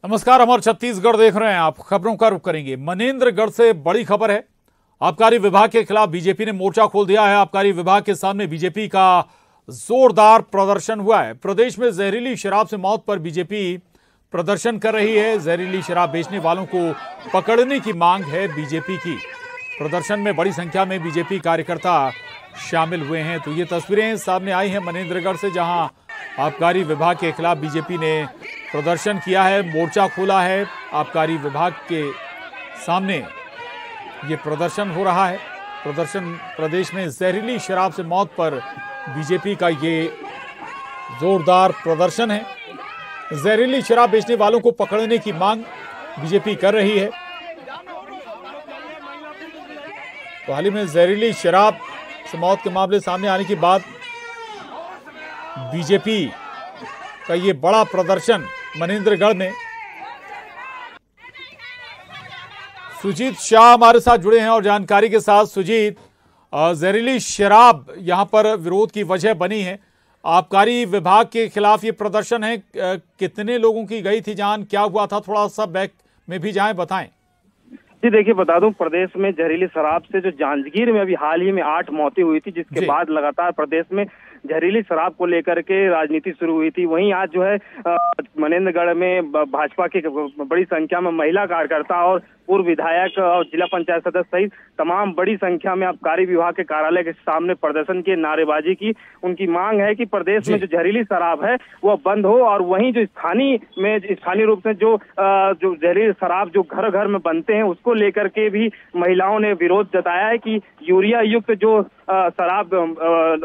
नमस्कार, अमर छत्तीसगढ़ देख रहे हैं आप। खबरों का रुख करेंगे। मनेन्द्रगढ़ से बड़ी खबर है। आबकारी विभाग के खिलाफ बीजेपी ने मोर्चा खोल दिया है। आबकारी विभाग के सामने बीजेपी का जोरदार प्रदर्शन हुआ है। प्रदेश में जहरीली शराब से मौत पर बीजेपी प्रदर्शन कर रही है। जहरीली शराब बेचने वालों को पकड़ने की मांग है बीजेपी की। प्रदर्शन में बड़ी संख्या में बीजेपी कार्यकर्ता शामिल हुए हैं। तो ये तस्वीरें सामने आई हैं मनेन्द्रगढ़ से, जहां आबकारी विभाग के खिलाफ बीजेपी ने प्रदर्शन किया है, मोर्चा खोला है। आबकारी विभाग के सामने ये प्रदर्शन हो रहा है। प्रदेश में जहरीली शराब से मौत पर बीजेपी का ये जोरदार प्रदर्शन है। जहरीली शराब बेचने वालों को पकड़ने की मांग बीजेपी कर रही है। तो हाल ही में जहरीली शराब से मौत के मामले सामने आने के बाद बीजेपी का ये बड़ा प्रदर्शन मनेन्द्रगढ़ में। सुजीत शाह हमारे साथ जुड़े हैं और जानकारी के साथ। सुजीत, जहरीली शराब यहां पर विरोध की वजह बनी है। आबकारी विभाग के खिलाफ ये प्रदर्शन है। कितने लोगों की गई थी जान, क्या हुआ था, थोड़ा सा बैक में भी जाएं, बताएं। जी देखिए, बता दूं, प्रदेश में जहरीली शराब से जो जांजगीर में अभी हाल ही में 8 मौतें हुई थी, जिसके बाद लगातार प्रदेश में जहरीली शराब को लेकर के राजनीति शुरू हुई थी। वहीं आज जो है मनेन्द्रगढ़ में भाजपा की बड़ी संख्या में महिला कार्यकर्ता और पूर्व विधायक और जिला पंचायत सदस्य सहित तमाम बड़ी संख्या में आबकारी विभाग के कार्यालय के सामने प्रदर्शन किए, नारेबाजी की। उनकी मांग है कि प्रदेश में जो जहरीली शराब है वो बंद हो, और वहीं जो स्थानीय रूप से जो जहरीली शराब जो घर घर में बनते हैं उसको लेकर के भी महिलाओं ने विरोध जताया है कि यूरिया युक्त जो शराब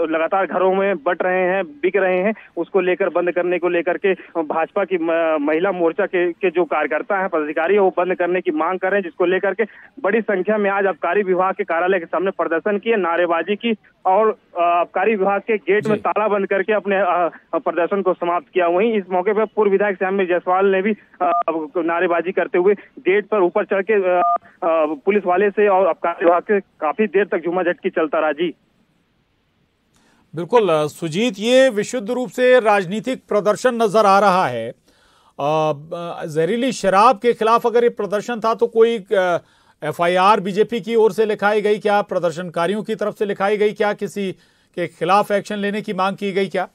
लगातार घरों में बट रहे हैं, बिक रहे हैं, उसको लेकर बंद करने को लेकर के भाजपा की महिला मोर्चा के जो कार्यकर्ता हैं, पदाधिकारी है, वो बंद करने की मांग कर रहे हैं, जिसको लेकर के बड़ी संख्या में आज आबकारी विभाग के कार्यालय के सामने प्रदर्शन किए, नारेबाजी की और आबकारी विभाग के गेट में ताला बंद करके अपने प्रदर्शन को समाप्त किया। वहीं इस मौके पर पूर्व विधायक श्यामवीर जायसवाल ने भी नारेबाजी करते हुए गेट पर ऊपर चढ़ के पुलिस वाले से और आबकारी विभाग से काफी देर तक झूमाझटकी चलता रहा। जी बिल्कुल सुजीत, ये विशुद्ध रूप से राजनीतिक प्रदर्शन नजर आ रहा है। जहरीली शराब के खिलाफ अगर ये प्रदर्शन था तो कोई एफआईआर बीजेपी की ओर से लिखाई गई क्या, प्रदर्शनकारियों की तरफ से लिखाई गई क्या, किसी के खिलाफ एक्शन लेने की मांग की गई क्या?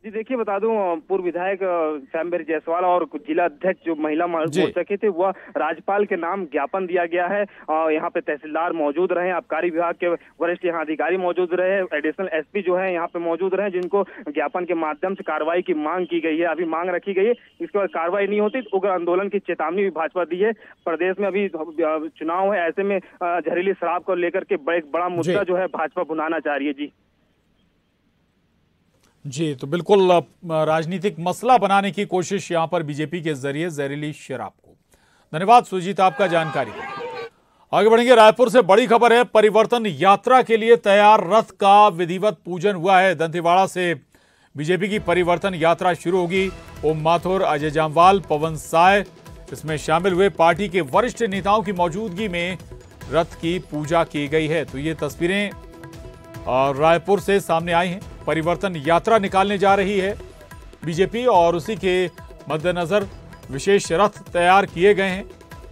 जी देखिए, बता दूं, पूर्व विधायक श्यामवीर जायसवाल और जिला अध्यक्ष जो महिला मोर्चा के थे, वह राज्यपाल के नाम ज्ञापन दिया गया है। यहाँ पे तहसीलदार मौजूद रहे, आबकारी विभाग के वरिष्ठ यहाँ अधिकारी मौजूद रहे, एडिशनल एसपी जो है यहाँ पे मौजूद रहे, जिनको ज्ञापन के माध्यम से कार्रवाई की मांग की गई है। अभी मांग रखी गई है, इसके बाद कार्रवाई नहीं होती तो उग्र आंदोलन की चेतावनी भी भाजपा दी है। प्रदेश में अभी चुनाव है, ऐसे में जहरीली शराब को लेकर के बड़ा मुद्दा जो है भाजपा भुनाना चाह रही है। जी, तो बिल्कुल राजनीतिक मसला बनाने की कोशिश यहां पर बीजेपी के जरिए जहरीली शराब को। धन्यवाद सुजीत आपका जानकारी। आगे बढ़ेंगे। रायपुर से बड़ी खबर है। परिवर्तन यात्रा के लिए तैयार रथ का विधिवत पूजन हुआ है। दंतेवाड़ा से बीजेपी की परिवर्तन यात्रा शुरू होगी। ओम माथुर, अजय जामवाल, पवन साय इसमें शामिल हुए। पार्टी के वरिष्ठ नेताओं की मौजूदगी में रथ की पूजा की गई है। तो ये तस्वीरें रायपुर से सामने आई हैं। परिवर्तन यात्रा निकालने जा रही है बीजेपी और उसी के मद्देनजर विशेष रथ तैयार किए गए हैं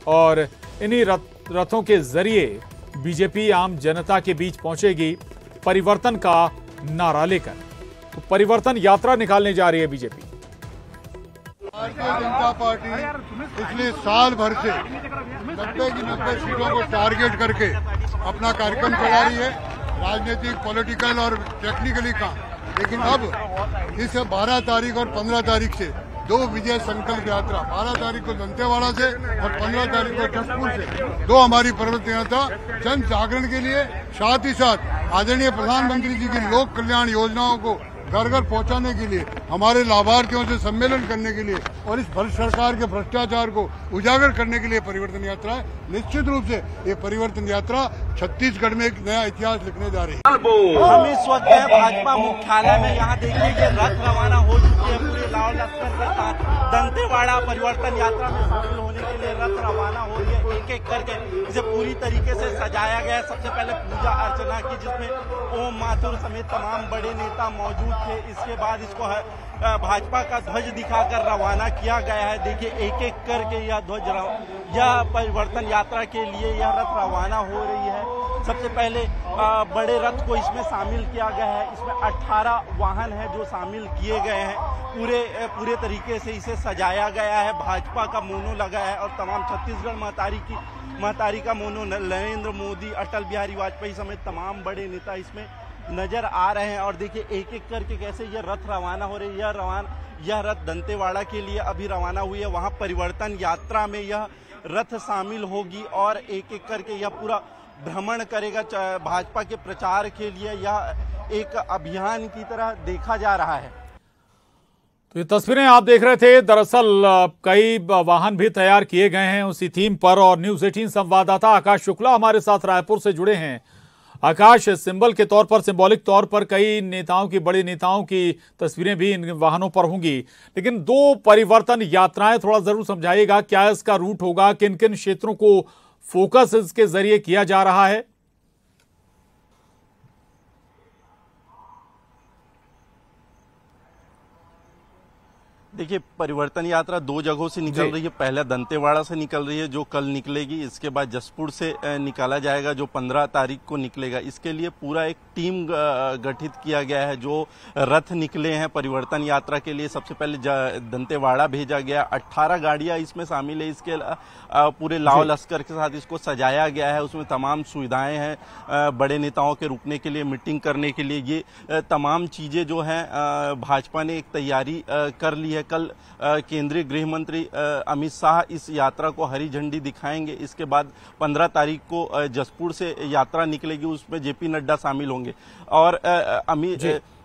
और इन्हीं रथों के जरिए बीजेपी आम जनता के बीच पहुंचेगी परिवर्तन का नारा लेकर। तो परिवर्तन यात्रा निकालने जा रही है बीजेपी। भारतीय जनता पार्टी पिछले साल भर से 90 की 90 सीटों को टारगेट करके अपना कार्यक्रम चला रही है, राजनीतिक, पॉलिटिकल और टेक्निकली का। लेकिन अब इस 12 तारीख और 15 तारीख से 2 विजय संकल्प यात्रा, 12 तारीख को दंतेवाड़ा से और 15 तारीख को जसपुर से 2 हमारी परिवर्तन यात्रा जन जागरण के लिए, साथ ही साथ आदरणीय प्रधानमंत्री जी की लोक कल्याण योजनाओं को घर घर पहुंचाने के लिए, हमारे लाभार्थियों से सम्मेलन करने के लिए और इस भ्रष्ट सरकार के भ्रष्टाचार को उजागर करने के लिए परिवर्तन यात्रा है। निश्चित रूप से ये परिवर्तन यात्रा छत्तीसगढ़ में एक नया इतिहास लिखने जा रही है। हम इस वक्त भाजपा मुख्यालय में यहाँ देखिए कि रथ रवाना हो चुकी है। पूरे लाल लश्कर के साथ दंतेवाड़ा परिवर्तन यात्रा में शामिल होने के लिए रथ रवाना हो रही है। एक एक करके इसे पूरी तरीके से सजाया गया है। सबसे पहले पूजा अर्चना की, जिसमें ओम माथुर समेत तमाम बड़े नेता मौजूद थे। इसके बाद इसको भाजपा का ध्वज दिखाकर रवाना किया गया है। देखिए एक एक करके यह ध्वज, यह परिवर्तन यात्रा के लिए यह रथ रवाना हो रही है। सबसे पहले बड़े रथ को इसमें शामिल किया गया है। इसमें 18 वाहन है जो शामिल किए गए हैं। पूरे तरीके से इसे सजाया गया है। भाजपा का मोनो लगा है और तमाम छत्तीसगढ़ महतारी का मोनो, नरेंद्र मोदी, अटल बिहारी वाजपेयी समेत तमाम बड़े नेता इसमें नजर आ रहे हैं। और देखिए एक एक करके कैसे यह रथ रवाना हो रही है। यह रथ दंतेवाड़ा के लिए अभी रवाना हुई है। वहां परिवर्तन यात्रा में यह रथ शामिल होगी और एक एक करके यह पूरा भ्रमण करेगा। भाजपा के प्रचार के लिए यह एक अभियान की तरह देखा जा रहा है। तो ये तस्वीरें आप देख रहे थे। दरअसल कई वाहन भी तैयार किए गए हैं उसी थीम पर। और न्यूज़ 18 संवाददाता आकाश शुक्ला हमारे साथ रायपुर से जुड़े हैं। आकाश, सिंबल के तौर पर, सिंबॉलिक तौर पर कई नेताओं की, बड़े नेताओं की तस्वीरें भी इन वाहनों पर होंगी, लेकिन दो परिवर्तन यात्राएं थोड़ा जरूर समझाइएगा। क्या इसका रूट होगा, किन किन क्षेत्रों को फोकस इसके जरिए किया जा रहा है? देखिए परिवर्तन यात्रा दो जगहों से निकल रही है। पहले दंतेवाड़ा से निकल रही है जो कल निकलेगी। इसके बाद जसपुर से निकाला जाएगा जो 15 तारीख को निकलेगा। इसके लिए पूरा एक टीम गठित किया गया है। जो रथ निकले हैं परिवर्तन यात्रा के लिए, सबसे पहले दंतेवाड़ा भेजा गया। 18 गाड़ियां इसमें शामिल है। इसके पूरे लाव लश्कर के साथ इसको सजाया गया है। उसमें तमाम सुविधाएं हैं बड़े नेताओं के रुकने के लिए, मीटिंग करने के लिए। ये तमाम चीजें जो हैं भाजपा ने एक तैयारी कर ली है। कल केंद्रीय गृह मंत्री अमित शाह इस यात्रा को हरी झंडी दिखाएंगे। इसके बाद 15 तारीख को जसपुर से यात्रा निकलेगी, उसमें जेपी नड्डा शामिल होंगे। और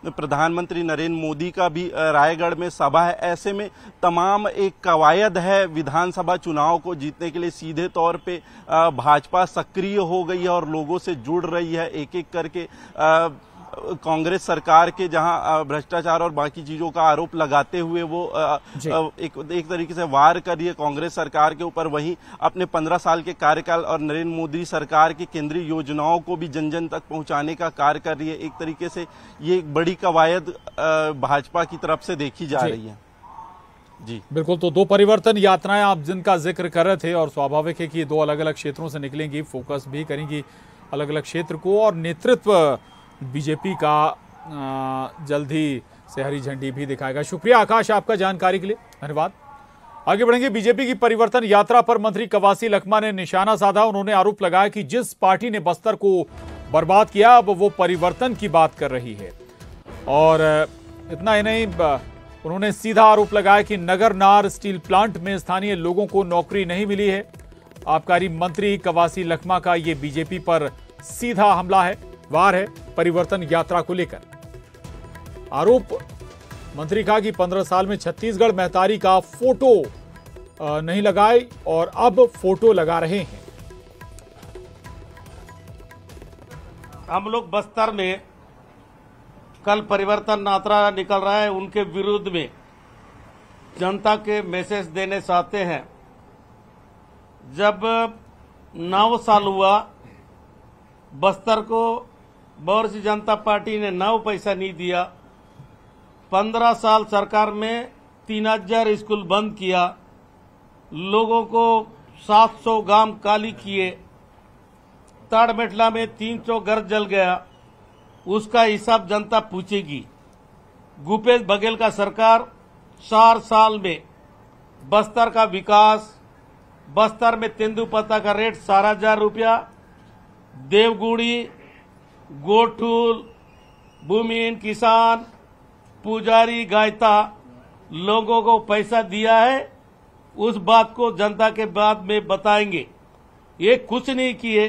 प्रधानमंत्री नरेंद्र मोदी का भी रायगढ़ में सभा है। ऐसे में तमाम एक कवायद है विधानसभा चुनाव को जीतने के लिए। सीधे तौर पे भाजपा सक्रिय हो गई है और लोगों से जुड़ रही है। एक एक करके कांग्रेस सरकार के जहां भ्रष्टाचार और बाकी चीजों का आरोप लगाते हुए वो एक तरीके से वार कर रही है कांग्रेस सरकार के ऊपर, वहीं अपने 15 साल के कार्यकाल और नरेंद्र मोदी सरकार की केंद्रीय योजनाओं को भी जन जन तक पहुंचाने का कार्य कर रही है। एक तरीके से ये एक बड़ी कवायद भाजपा की तरफ से देखी जा रही है। जी बिल्कुल। तो दो परिवर्तन यात्राएं आप जिनका जिक्र कर रहे थे, और स्वाभाविक है कि दो अलग अलग क्षेत्रों से निकलेंगी, फोकस भी करेंगी अलग अलग क्षेत्र को, और नेतृत्व बीजेपी का जल्द ही से हरी झंडी भी दिखाएगा। शुक्रिया आकाश आपका जानकारी के लिए, धन्यवाद। आगे बढ़ेंगे। बीजेपी की परिवर्तन यात्रा पर मंत्री कवासी लखमा ने निशाना साधा। उन्होंने आरोप लगाया कि जिस पार्टी ने बस्तर को बर्बाद किया अब वो परिवर्तन की बात कर रही है। और इतना ही नहीं, उन्होंने सीधा आरोप लगाया कि नगरनार स्टील प्लांट में स्थानीय लोगों को नौकरी नहीं मिली है। आबकारी मंत्री कवासी लखमा का ये बीजेपी पर सीधा हमला है, वार है परिवर्तन यात्रा को लेकर। आरोप मंत्री कहा कि 15 साल में छत्तीसगढ़ महतारी का फोटो नहीं लगाए और अब फोटो लगा रहे हैं। हम लोग बस्तर में कल परिवर्तन यात्रा निकल रहा है, उनके विरुद्ध में जनता के मैसेज देने चाहते हैं। जब 9 साल हुआ बस्तर को भारतीय जनता पार्टी ने 9 पैसा नहीं दिया। 15 साल सरकार में 3000 स्कूल बंद किया, लोगों को 700 गांव काली किए, ताड़मेटला में 300 घर जल गया। उसका हिसाब जनता पूछेगी। भूपेश बघेल का सरकार 4 साल में बस्तर का विकास, बस्तर में तेंदुपत्ता का रेट 4,000 रुपया, देवगुड़ी, गोठूल, भूमिहीन किसान, पुजारी, गायता लोगों को पैसा दिया है। उस बात को जनता के बाद में बताएंगे। ये कुछ नहीं किए,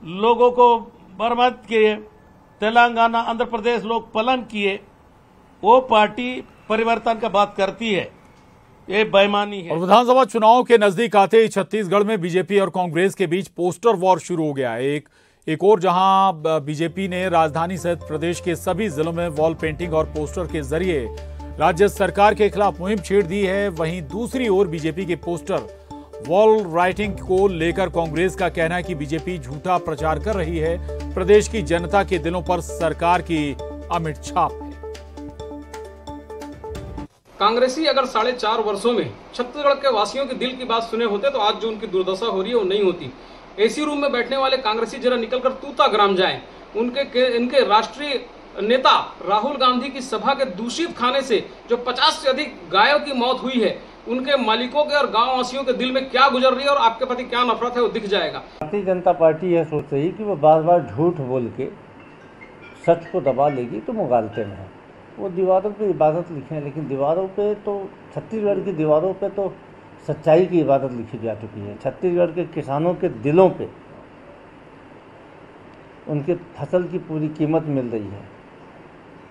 लोगों को बर्बाद किए, तेलंगाना आंध्र प्रदेश लोग पलायन किए। वो पार्टी परिवर्तन का बात करती है, ये बेईमानी है। और विधानसभा चुनाव के नजदीक आते ही छत्तीसगढ़ में बीजेपी और कांग्रेस के बीच पोस्टर वॉर शुरू हो गया है। एक और जहां बीजेपी ने राजधानी सहित प्रदेश के सभी जिलों में वॉल पेंटिंग और पोस्टर के जरिए राज्य सरकार के खिलाफ मुहिम छेड़ दी है, वहीं दूसरी ओर बीजेपी के पोस्टर वॉल राइटिंग को लेकर कांग्रेस का कहना है कि बीजेपी झूठा प्रचार कर रही है, प्रदेश की जनता के दिलों पर सरकार की अमिट छाप है। कांग्रेसी अगर 4.5 वर्षों में छत्तीसगढ़ के वासियों के दिल की बात सुने होते तो आज जो उनकी दुर्दशा हो रही है वो नहीं होती। एसी रूम में बैठने वाले कांग्रेसी जरा निकलकर तूताग्राम जाएं। इनके राष्ट्रीय नेता राहुल गांधी की सभा के दूषित खाने से जो 50 से अधिक गायों की मौत हुई है, उनके मालिकों के और गांव वासियों के दिल में क्या गुजर रही है और आपके प्रति क्या नफरत है वो दिख जाएगा। भारतीय जनता पार्टी यह सोच रही कि वो बार बार झूठ बोल के सच को दबा लेगी तो मुगालते में है। वो दीवारों पे इबादत लिखे हैं, लेकिन दीवारों पे तो छत्तीसगढ़ की दीवारों पे तो सच्चाई की इबादत लिखी जा चुकी है। छत्तीसगढ़ के किसानों के दिलों पे उनके फसल की पूरी कीमत मिल रही है।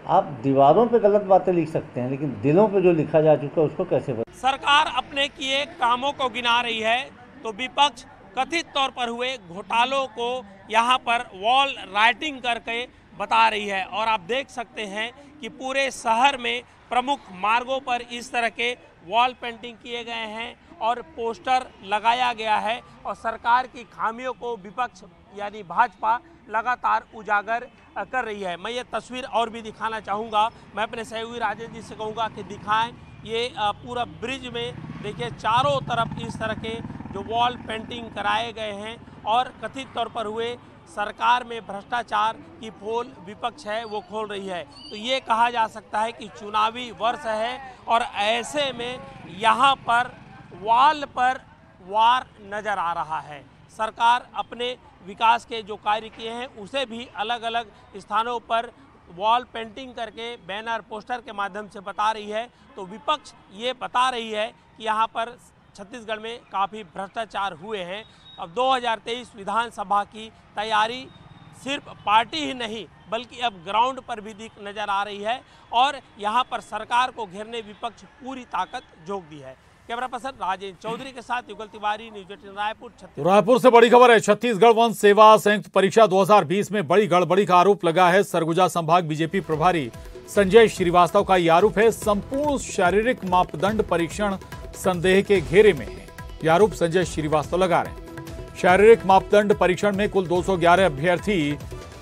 आप दीवारों पे गलत बातें लिख सकते हैं, लेकिन दिलों पे जो लिखा जा चुका है उसको कैसे बता। सरकार अपने किए कामों को गिना रही है तो विपक्ष कथित तौर पर हुए घोटालों को यहाँ पर वॉल राइटिंग करके बता रही है। और आप देख सकते हैं कि पूरे शहर में प्रमुख मार्गों पर इस तरह के वॉल पेंटिंग किए गए हैं और पोस्टर लगाया गया है और सरकार की खामियों को विपक्ष यानी भाजपा लगातार उजागर कर रही है। मैं ये तस्वीर और भी दिखाना चाहूँगा। मैं अपने सहयोगी राजेंद्र जी से कहूँगा कि दिखाएं ये पूरा ब्रिज में देखिए चारों तरफ इस तरह के जो वॉल पेंटिंग कराए गए हैं और कथित तौर पर हुए सरकार में भ्रष्टाचार की पोल विपक्ष है वो खोल रही है। तो ये कहा जा सकता है कि चुनावी वर्ष है और ऐसे में यहाँ पर वॉल पर वार नज़र आ रहा है। सरकार अपने विकास के जो कार्य किए हैं उसे भी अलग अलग स्थानों पर वॉल पेंटिंग करके बैनर पोस्टर के माध्यम से बता रही है। तो विपक्ष ये बता रही है कि यहाँ पर छत्तीसगढ़ में काफ़ी भ्रष्टाचार हुए हैं। अब 2023 विधानसभा की तैयारी सिर्फ पार्टी ही नहीं बल्कि अब ग्राउंड पर भी दिख नज़र आ रही है और यहाँ पर सरकार को घेरने विपक्ष पूरी ताकत झोंक दी है। कैमरा पर्सन राजेंद्र चौधरी के साथ युगल तिवारी, न्यूज़ 18 रायपुर। रायपुर से बड़ी खबर है। छत्तीसगढ़ वन सेवा संयुक्त परीक्षा 2020 में बड़ी गड़बड़ी का आरोप लगा है। सरगुजा संभाग बीजेपी प्रभारी संजय श्रीवास्तव का यह आरोप है। संपूर्ण शारीरिक मापदंड परीक्षण संदेह के घेरे में है। यह आरोप संजय श्रीवास्तव लगा रहे हैं। शारीरिक मापदंड परीक्षण में कुल 211 अभ्यर्थी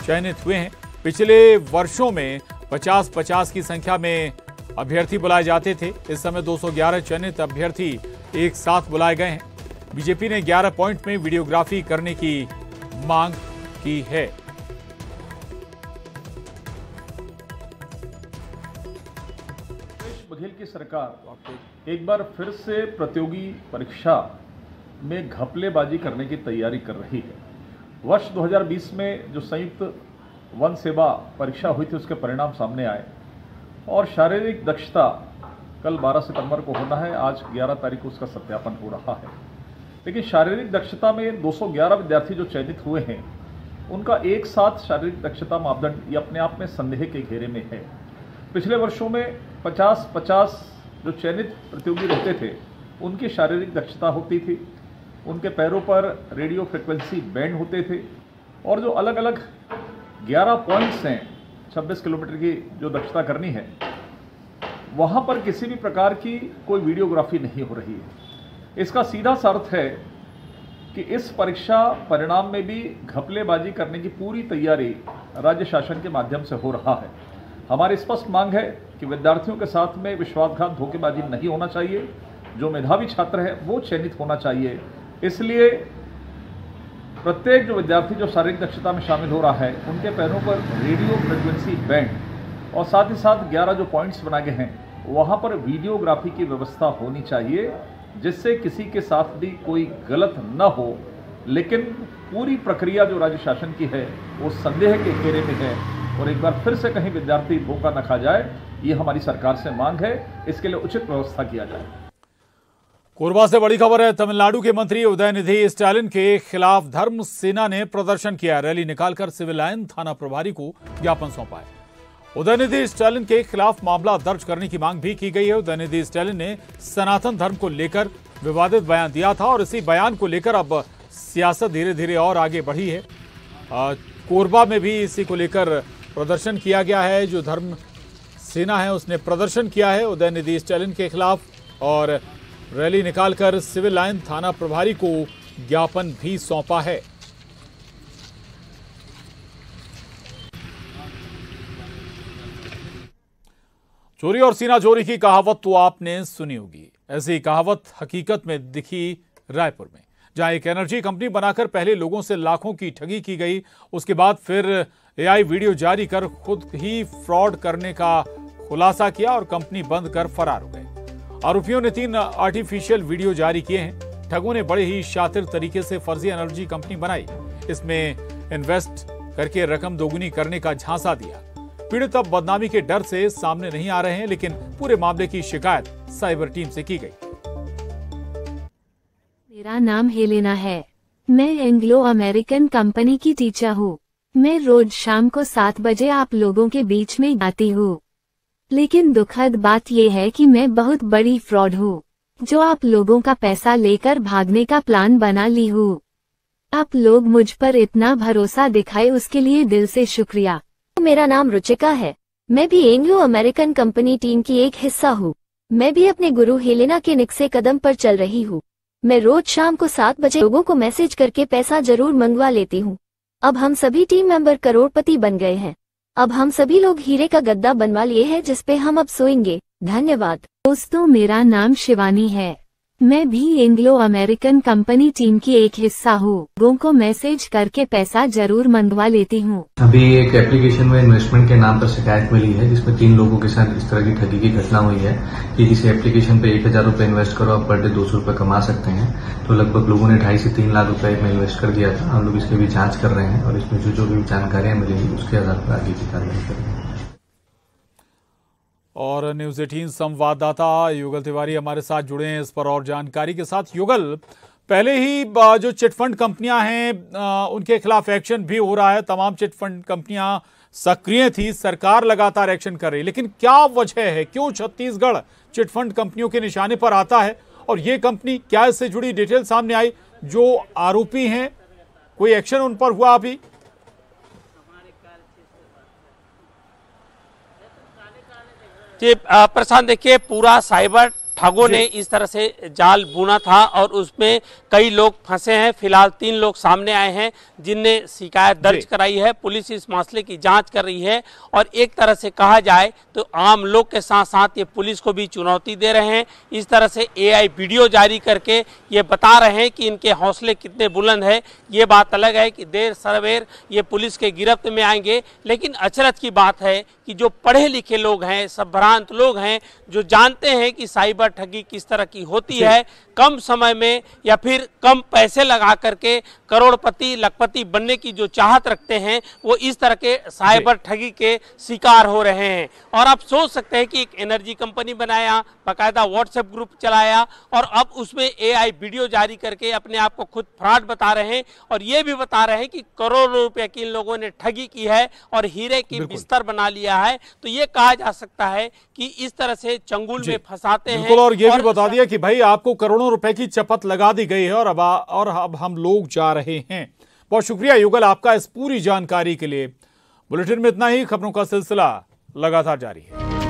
चयनित हुए हैं। पिछले वर्षों में 50-50 की संख्या में अभ्यर्थी बुलाए जाते थे। इस समय 211 चयनित अभ्यर्थी एक साथ बुलाए गए हैं। बीजेपी ने 11 पॉइंट में वीडियोग्राफी करने की मांग की है। बघेल की सरकार एक बार फिर से प्रतियोगी परीक्षा में घपलेबाजी करने की तैयारी कर रही है। वर्ष 2020 में जो संयुक्त वन सेवा परीक्षा हुई थी उसके परिणाम सामने आए और शारीरिक दक्षता कल 12 सितंबर को होना है। आज 11 तारीख को उसका सत्यापन हो रहा है। लेकिन शारीरिक दक्षता में 211 विद्यार्थी जो चयनित हुए हैं उनका एक साथ शारीरिक दक्षता मापदंड ये अपने आप में संदेह के घेरे में है। पिछले वर्षों में 50-50 जो चयनित प्रतियोगी रहते थे उनकी शारीरिक दक्षता होती थी, उनके पैरों पर रेडियो फ्रिक्वेंसी बैंड होते थे और जो अलग अलग 11 पॉइंट्स हैं 26 किलोमीटर की जो दक्षता करनी है वहाँ पर किसी भी प्रकार की कोई वीडियोग्राफी नहीं हो रही है। इसका सीधा सा अर्थ है कि इस परीक्षा परिणाम में भी घपलेबाजी करने की पूरी तैयारी राज्य शासन के माध्यम से हो रहा है। हमारी स्पष्ट मांग है कि विद्यार्थियों के साथ में विश्वासघात धोखेबाजी नहीं होना चाहिए। जो मेधावी छात्र है वो चयनित होना चाहिए। इसलिए प्रत्येक जो विद्यार्थी जो शारीरिक दक्षता में शामिल हो रहा है उनके पैरों पर रेडियो फ्रिक्वेंसी बैंड और साथ ही साथ 11 जो पॉइंट्स बनाए गए हैं वहाँ पर वीडियोग्राफी की व्यवस्था होनी चाहिए जिससे किसी के साथ भी कोई गलत न हो। लेकिन पूरी प्रक्रिया जो राज्य शासन की है वो संदेह के घेरे में है और एक बार फिर से कहीं विद्यार्थी धोखा न खा जाए, ये हमारी सरकार से मांग है। इसके लिए उचित व्यवस्था किया जाए। कोरबा से बड़ी खबर है। तमिलनाडु के मंत्री उदयनिधि स्टालिन के खिलाफ धर्म सेना ने प्रदर्शन किया। रैली निकालकर सिविल लाइन थाना प्रभारी को ज्ञापन सौंपा है। उदयनिधि स्टालिन के खिलाफ मामला दर्ज करने की मांग भी की गई है। उदयनिधि स्टालिन ने सनातन धर्म को लेकर विवादित बयान दिया था और इसी बयान को लेकर अब सियासत धीरे धीरे और आगे बढ़ी है। कोरबा में भी इसी को लेकर प्रदर्शन किया गया है। जो धर्म सेना है उसने प्रदर्शन किया है उदयनिधि स्टालिन के खिलाफ और रैली निकालकर सिविल लाइन थाना प्रभारी को ज्ञापन भी सौंपा है। चोरी और सीना चोरी की कहावत तो आपने सुनी होगी। ऐसी कहावत हकीकत में दिखी रायपुर में, जहां एक एनर्जी कंपनी बनाकर पहले लोगों से लाखों की ठगी की गई। उसके बाद फिर एआई वीडियो जारी कर खुद ही फ्रॉड करने का खुलासा किया और कंपनी बंद कर फरार हो गए। आरोपियों ने 3 आर्टिफिशियल वीडियो जारी किए हैं। ठगों ने बड़े ही शातिर तरीके से फर्जी एनर्जी कंपनी बनाई, इसमें इन्वेस्ट करके रकम दोगुनी करने का झांसा दिया। पीड़ित अब बदनामी के डर से सामने नहीं आ रहे हैं, लेकिन पूरे मामले की शिकायत साइबर टीम से की गई। मेरा नाम हेलेना है। मैं एंग्लो अमेरिकन कंपनी की टीचर हूँ। मैं रोज शाम को 7 बजे आप लोगों के बीच में आती हूँ, लेकिन दुखद बात यह है कि मैं बहुत बड़ी फ्रॉड हूँ, जो आप लोगों का पैसा लेकर भागने का प्लान बना ली हूँ। आप लोग मुझ पर इतना भरोसा दिखाए उसके लिए दिल से शुक्रिया। मेरा नाम रुचिका है। मैं भी एंग्लो अमेरिकन कंपनी टीम की एक हिस्सा हूँ। मैं भी अपने गुरु हेलेना के निक्से कदम पर चल रही हूँ। मैं रोज शाम को 7 बजे लोगों को मैसेज करके पैसा जरूर मंगवा लेती हूँ। अब हम सभी टीम मेंबर करोड़पति बन गए हैं। अब हम सभी लोग हीरे का गद्दा बनवा लिए हैं जिस पे हम अब सोएंगे। धन्यवाद। दोस्तों, मेरा नाम शिवानी है। मैं भी एंग्लो अमेरिकन कंपनी टीम की एक हिस्सा हूँ। लोगों को मैसेज करके पैसा जरूर मंगवा लेती हूँ। अभी एक एप्लीकेशन में इन्वेस्टमेंट के नाम पर शिकायत मिली है, जिसमें 3 लोगों के साथ इस तरह की ठगी की घटना हुई है कि इस एप्लीकेशन पे 1000 रुपए इन्वेस्ट करो, आप पर डे 200 रुपए कमा सकते हैं। तो लगभग लोगों ने 2.5 से 3 लाख रुपए में इन्वेस्ट कर दिया था। हम लोग इसकी भी जाँच कर रहे हैं और इसमें जो भी जानकारियां मिलेगी उसके आधार पर आगे की कार्रवाई करेंगे। और न्यूज 18 संवाददाता युगल तिवारी हमारे साथ जुड़े हैं इस पर और जानकारी के साथ। युगल, पहले ही जो चिटफंड कंपनियां हैं उनके खिलाफ एक्शन भी हो रहा है। तमाम चिटफंड कंपनियां सक्रिय थी, सरकार लगातार एक्शन कर रही, लेकिन क्या वजह है, क्यों छत्तीसगढ़ चिटफंड कंपनियों के निशाने पर आता है? और ये कंपनी क्या इससे जुड़ी डिटेल सामने आई? जो आरोपी हैं कोई एक्शन उन पर हुआ अभी? जी प्रशांत, देखिए पूरा साइबर ठगों ने इस तरह से जाल बुना था और उसमें कई लोग फंसे हैं। फिलहाल 3 लोग सामने आए हैं जिनने शिकायत दर्ज कराई है। पुलिस इस मसले की जांच कर रही है और एक तरह से कहा जाए तो आम लोग के साथ साथ ये पुलिस को भी चुनौती दे रहे हैं। इस तरह से एआई वीडियो जारी करके ये बता रहे हैं कि इनके हौसले कितने बुलंद है। ये बात अलग है कि देर सवेर ये पुलिस के गिरफ्त में आएंगे, लेकिन अचरज की बात है कि जो पढ़े लिखे लोग हैं, संभ्रांत लोग हैं, जो जानते हैं कि साइबर ठगी किस तरह की होती है, कम समय में या फिर कम पैसे लगा करके करोड़पति लखपति बनने की जो चाहत रखते हैं, वो इस तरह के साइबर ठगी के शिकार हो रहे हैं। और आप सोच सकते हैं कि एक एनर्जी कंपनी बनाया, बाकायदा व्हाट्सएप ग्रुप चलाया और अब उसमें एआई वीडियो जारी करके अपने आप को खुद फ्रॉड बता रहे हैं और ये भी बता रहे हैं कि करोड़ों रुपए की इन लोगों ने ठगी की है और हीरे की बिस्तर बना लिया है। तो ये कहा जा सकता है कि इस तरह से चंगुल में फंसाते हैं। और ये भी बता दिया कि भाई आपको करोड़ों रुपए की चपत लगा दी गई है और अब हम लोग जा रहे हैं। बहुत शुक्रिया युगल आपका इस पूरी जानकारी के लिए। बुलेटिन में इतना ही। खबरों का सिलसिला लगातार जारी है।